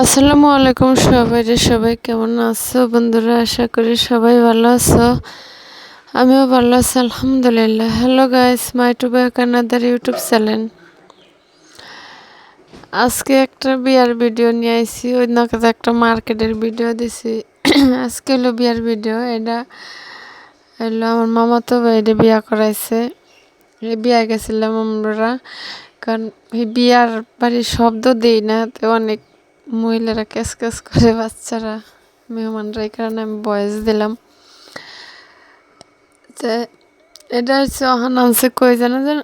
আসসালামু আলাইকুম সবাই কেমন আছো বন্ধুরা? আশা করি সবাই ভালো আছো। আমিও ভালো আছি আলহামদুলিল্লাহ। Hello guys, my to back another YouTube channel. আজকে একটা বিয়ার ভিডিও নিয়ে আইছি, ওই নাকাতে একটা মার্কেটের ভিডিও দিছি। আজকে হলো বিয়ার ভিডিও। এটা হলো আমার মামা তো এটা বিয়া করাইছে। এই বিয়া গেছিলাম আমরা, কারণ এই বিয়ার বাড়ির শব্দ দিই না, তো অনেক মহিলারা ক্যাস ক্যাস করে, বাচ্চারা, মেহমানরা, এই কারণে আমি ভয়েস দিলাম। তো এটা হচ্ছে অহন আনছে কই জানো জানো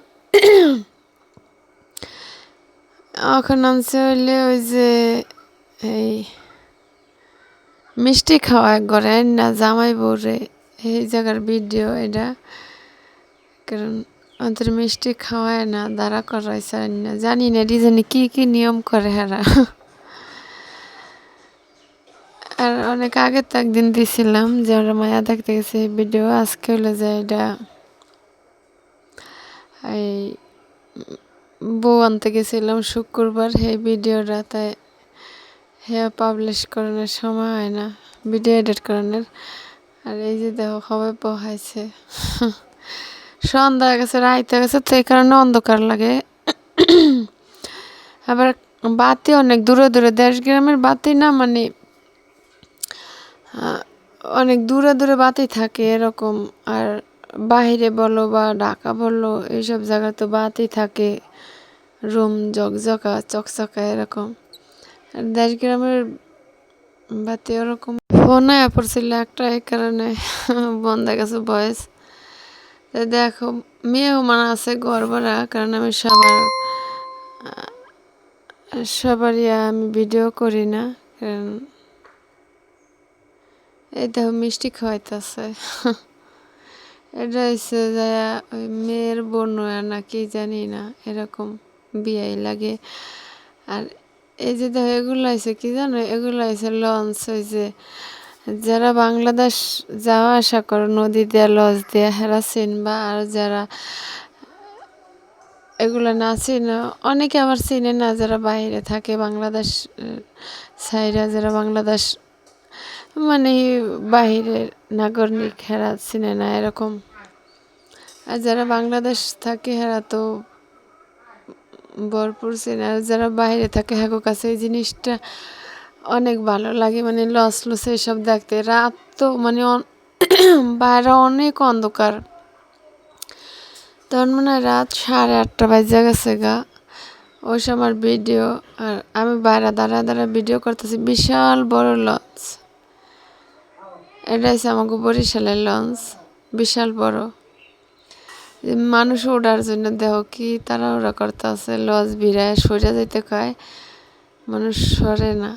এখন আনছে হইলে ওই যে এই মিষ্টি খাওয়া ঘরে না জামাই বউরে, এই জায়গার ভিডিও এটা। কারণ ওদের মিষ্টি খাওয়ায় না, দাঁড়া করাইছে না, জানি না ডিজাইনে কি কি নিয়ম করে হেরা। আর অনেক আগে তো একদিন দিছিলাম যে আমরা মায়া দেখতে গেছি ভিডিও। আজকে হলো যে এটা এই বউ আনতে গেছিলাম শুক্রবার, এই ভিডিওটা। তাই হ্যাঁ, পাবলিশ করানোর সময় হয় না, ভিডিও এডিট করানোর। আর এই যে দেখো সবাই বহাইছে। সন্ধ্যা গেছে, রাইতে গেছে, তো এই কারণে অন্ধকার লাগে। আবার বাতি অনেক দূরে দূরে, দেশ গ্রামের বাতি না, মানে অনেক দূরে দূরে বাতি থাকে এরকম। আর বাহিরে বলো বা ঢাকা বললো, এইসব জায়গায় তো বাতি থাকে, রুম জকজকা চকচকা এরকম। আর দেশ গ্রামের বাতি ওরকম। ফোনে পড়ছিল একটা, এই কারণে বন্ধ হয়ে গেছে ভয়েস। দেখো মেয়েও মানা আছে ঘর ভাড়া, কারণ আমি সবারই আমি ভিডিও করি না। কারণ এই দেখো মিষ্টি খাওয়াইতেছে। এটা হচ্ছে যে ওই মেয়ের বোন নাকি জানি না, এরকম বিয়াই লাগে। আর এই যে দেখো এগুলো আছে কি জানো, এগুলো আছে লঞ্চ। ওই যে যারা বাংলাদেশ যাওয়া আসা করে নদী দিয়ে, লঞ্চ দিয়ে, হেরা চিনবা। আর যারা এগুলো না চিনে, অনেকে আবার চিনে না, যারা বাইরে থাকে, বাংলাদেশ সাইরা, যারা বাংলাদেশ মানে বাহিরের নাগরিক, হেরা চিনে না এরকম। আর যারা বাংলাদেশ থাকে হেরা তো ভরপুর চিনে। আর যারা বাইরে থাকে হ্যাঁ কাছে এই জিনিসটা অনেক ভালো লাগে, মানে লস লস এইসব দেখতে। রাত তো মানে বাইরে অনেক অন্ধকার, তখন মনে হয় রাত 8:30 বাজে গেছে গা। ওই সময় ভিডিও, আর আমি বাইরে দাঁড়ায় দাঁড়ায় ভিডিও করতেছি। বিশাল বড় লঞ্চ, এটা হচ্ছে আমাকে বরিশালের লঞ্চ, বিশাল বড়। মানুষ ওঠার জন্য দেহ কি তারা ওরা করতে আছে, লঞ্চ ভিড়ায় সরে যেতে কয়, মানুষ সরে না।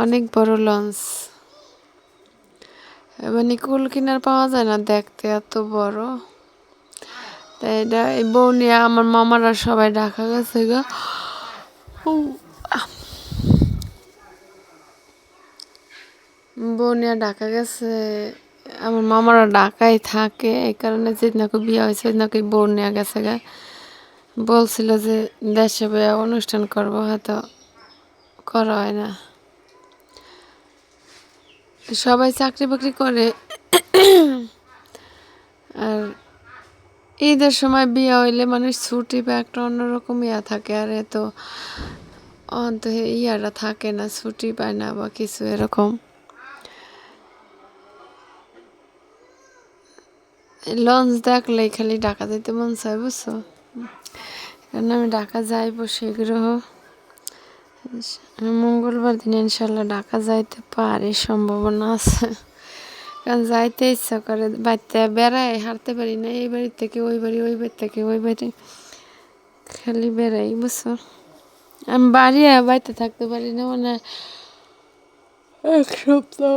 অনেক বড় লঞ্চ, মানে কুল কিনার পাওয়া যায় না, দেখতে এত বড়। তাই এটা এই বউ নিয়ে আমার মামারা সবাই ঢাকা গেছে গা। বউ নিয়ে ঢাকা গেছে, আমার মামারা ঢাকায় থাকে, এই কারণে যেদিনকে বিয়ে হয়েছে সেদিনকে বউ নিয়ে গেছে গা। বলছিল যে দেশে বইয়া অনুষ্ঠান করবো, হয়তো করা হয় না। সবাই চাকরি বাকরি করে। আর ঈদের সময় বিয়ে হইলে মানুষ ছুটি বা একটা অন্যরকম ইয়া থাকে। আর এত অন্ত ইয়ারা থাকে না, ছুটি পায় না বা কিছু এরকম। লঞ্চ দেখলেই খালি ঢাকা যাইতে মন চায়, বুঝছো? কারণ আমি ঢাকা যাইবো শীঘ্র, মঙ্গলবার দিন ইনশাল্লাহ ঢাকা যাইতে পারি, সম্ভাবনা আছে। কারণ যাইতে ইচ্ছা করে, বাড়িতে বেড়াই, হারতে পারি না, এই বাড়ির থেকে ওই বাড়ি, ওই বাড়ি থেকে ওই বাড়ি, খালি বেড়াই, বুঝছো? আমি বাড়িতে থাকতে পারি না, মানে এক সপ্তাহ।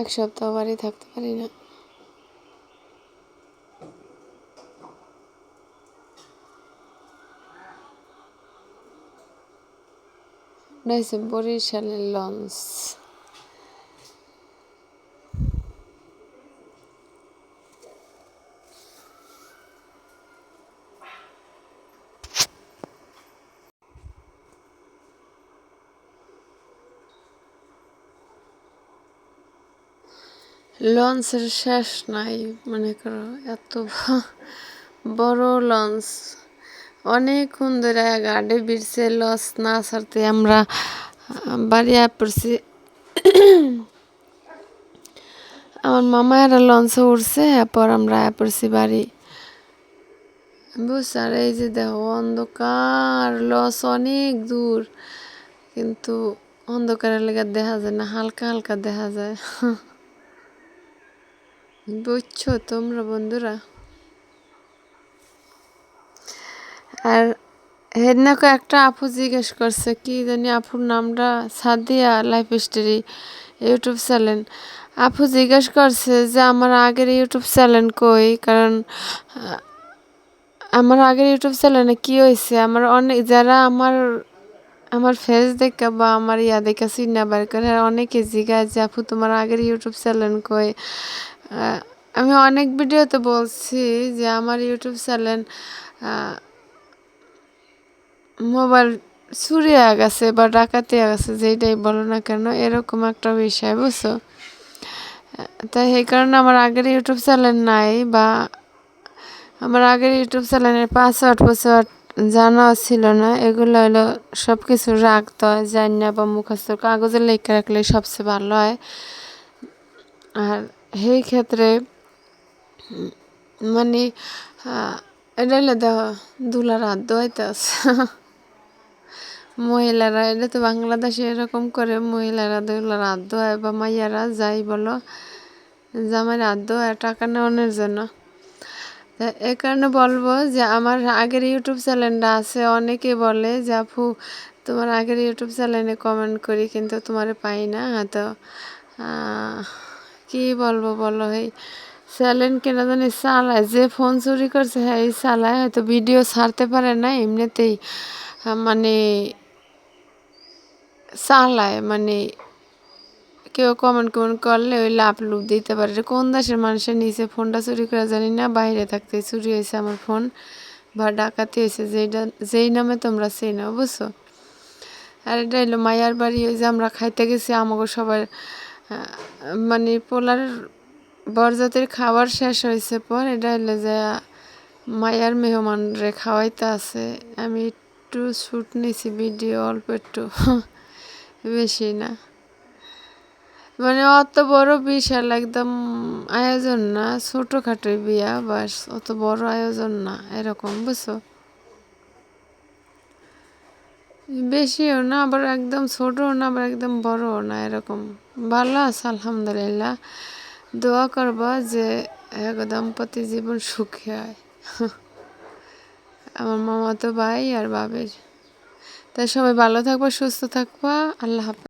এক সপ্তাহ বাড়ি থাকতে পারি না। বরিশালের লঞ্চ। লঞ্চের শেষ নাই, মনে করো এত বড় লঞ্চ অনেকক্ষণ ধরে গাড়ি বিরছে লঞ্চ না ছাড়তে আমরা বাড়ি পড়ছি। আমার মামা এরা লঞ্চে উঠছে, এরপর আমরা পড়ছি বাড়ি, বুঝছ। আর এই যে দেখো অন্ধকার, লঞ্চ অনেক দূর কিন্তু অন্ধকারের লেগে দেখা যায় না, হালকা হালকা দেখা যায়। বুঝছো তোমরা বন্ধুরা? আর হেদনাকে একটা আপু জিজ্ঞেস করছে, কি জানি আপুর নামটা, Sadia life story YouTube channel. আপু জিজ্ঞেস করছে যে আমার আগের ইউটিউব চ্যানেল কই, কারণ আমার আগের ইউটিউব চ্যানেলে কি হয়েছে, আমার অনেক যারা আমার ফেস দেখা বা আমার দেখা চিন্না বার করে অনেকে জিজ্ঞাসা যে আপু তোমার আগের ইউটিউব চ্যানেল কই। আমি অনেক ভিডিওতে বলছি যে আমার ইউটিউব চ্যানেল মোবাইল চুরি হয়ে গেছে বা ডাকাতি হয়ে গেছে, যেটাই বলো না কেন, এরকম একটা বিষয়, বুঝছো। তাই এই কারণে আমার আগের ইউটিউব চ্যানেল নাই, বা আমার আগের ইউটিউব চ্যানেলের পাসওয়ার্ড জানা ছিল না। এগুলো হলো সব কিছু রাখতে হয়, জানি না বা মুখস্থ কাগজে লেখা রাখলে সবচেয়ে ভালো হয়। আর সেই ক্ষেত্রে মানে এটা হলো দেখো দুলার হাত ধোয়াইতে আছে। মহিলারা, এটা তো বাংলাদেশে এরকম করে, মহিলারা দুলার হাত ধোয় বা মাইয়ারা যাই বলো, জামাই হাত ধোয় টাকা নেওয়ানোর জন্য। এ কারণে বলবো যে আমার আগের ইউটিউব চ্যানেলটা আছে, অনেকে বলে যে আপু তোমার আগের ইউটিউব চ্যানেলে কমেন্ট করি কিন্তু তোমার পাই না। তো কি বলবো বলো, এই চ্যানেল কেনা জানি চালায়, যে ফোন চুরি করছে হ্যাঁ এই চালায়, হয়তো ভিডিও ছাড়তে পারে না, এমনিতেই মানে চালায়, মানে কেউ কমেন্ট করলে ওই লাভ লুপ দিতে পারে। কোন দেশের মানুষের নিচে ফোনটা চুরি করে জানি না, বাইরে থাকতে চুরি হয়েছে আমার ফোন বা ডাকাতি হয়েছে, যেই নামে তোমরা সেই নাও, বুঝছো। আর এটা হলো মায়ার বাড়ি, ওই যে আমরা খাইতে গেছি আমাকে সবার মানে পোলার বরজাতির খাবার শেষ হয়েছে পর, এটা হলো যে মায়ার মেহমান রে খাওয়াইতে আছে। আমি একটু শ্যুট নিছি ভিডিও, অল্প একটু, বেশি না। মানে অত বড় বিশাল একদম আয়োজন না, ছোটখাটো বিয়া, বাস অত বড় আয়োজন না এরকম, বুঝছো। বেশিও না আবার একদম ছোটও না আবার একদম বড়ও না, এরকম। ভালো আছে আলহামদুলিল্লাহ। দোয়া করবা যে এক দম্পতি জীবন সুখী হয়। আমার মামাতো ভাই আর বাবির। তাই সবাই ভালো থাকবা, সুস্থ থাকবা, আল্লাহ হাফেজ।